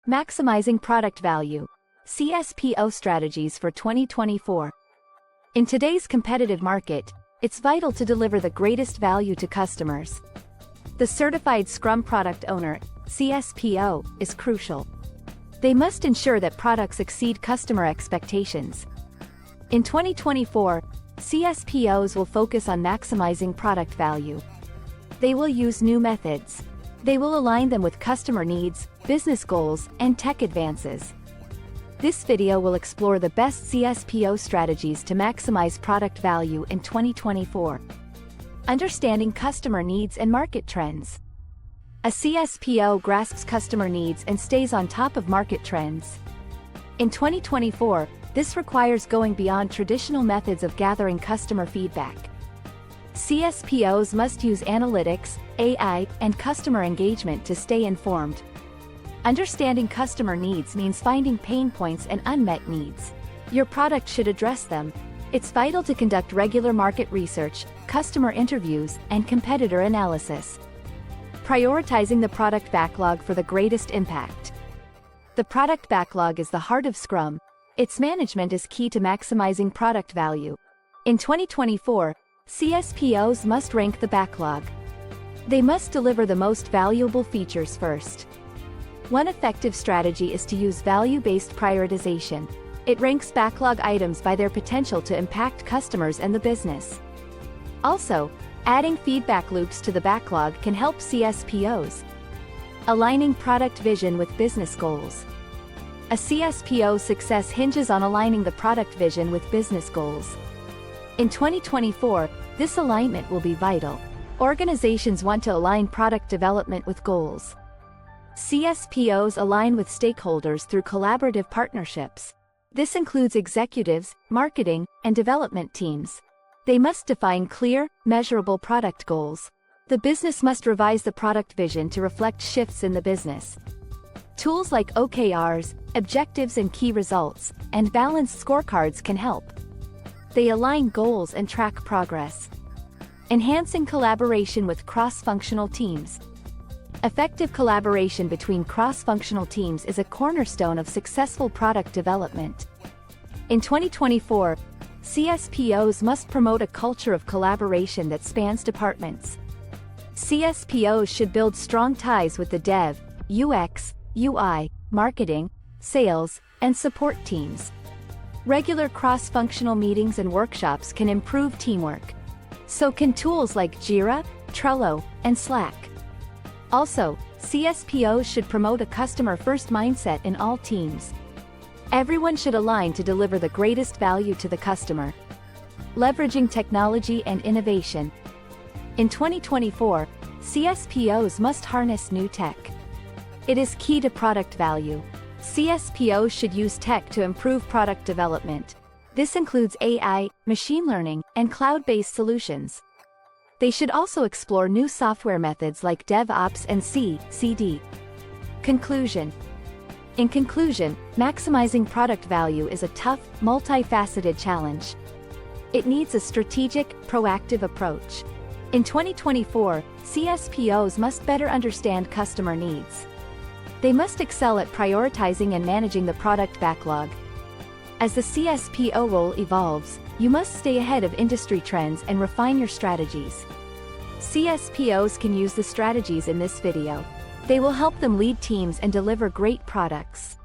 Maximizing Product Value. CSPO Strategies for 2024. In today's competitive market, it's vital to deliver the greatest value to customers. The Certified Scrum Product Owner, CSPO, is crucial. They must ensure that products exceed customer expectations. In 2024, CSPOs will focus on maximizing product value. They will use new methods. They will align them with customer needs, business goals, and tech advances. This video will explore the best CSPO strategies to maximize product value in 2024. Understanding customer needs and market trends. A CSPO grasps customer needs and stays on top of market trends. In 2024, this requires going beyond traditional methods of gathering customer feedback. CSPOs must use analytics, AI, and customer engagement to stay informed. Understanding customer needs means finding pain points and unmet needs. Your product should address them. It's vital to conduct regular market research, customer interviews, and competitor analysis. Prioritizing the product backlog for the greatest impact. The product backlog is the heart of Scrum. Its management is key to maximizing product value. In 2024, CSPOs must rank the backlog. They must deliver the most valuable features first. One effective strategy is to use value-based prioritization. It ranks backlog items by their potential to impact customers and the business. Also, adding feedback loops to the backlog can help CSPOs. Aligning product vision with business goals. A CSPO's success hinges on aligning the product vision with business goals. In 2024, this alignment will be vital. Organizations want to align product development with goals. CSPOs align with stakeholders through collaborative partnerships. This includes executives, marketing, and development teams. They must define clear, measurable product goals. The business must revise the product vision to reflect shifts in the business. Tools like OKRs, objectives and key results, and balanced scorecards can help. They align goals and track progress. Enhancing collaboration with cross-functional teams. Effective collaboration between cross-functional teams is a cornerstone of successful product development. In 2024, CSPOs must promote a culture of collaboration that spans departments. CSPOs should build strong ties with the dev, UX, UI, marketing, sales, and support teams. Regular cross-functional meetings and workshops can improve teamwork. So can tools like Jira, Trello, and Slack. Also, CSPOs should promote a customer-first mindset in all teams. Everyone should align to deliver the greatest value to the customer. Leveraging technology and innovation. In 2024, CSPOs must harness new tech. It is key to product value. CSPOs should use tech to improve product development. This includes AI, machine learning, and cloud-based solutions. They should also explore new software methods like DevOps and CI/CD. Conclusion. In conclusion, maximizing product value is a tough, multifaceted challenge. It needs a strategic, proactive approach. In 2024, CSPOs must better understand customer needs. They must excel at prioritizing and managing the product backlog. As the CSPO role evolves, you must stay ahead of industry trends and refine your strategies. CSPOs can use the strategies in this video. They will help them lead teams and deliver great products.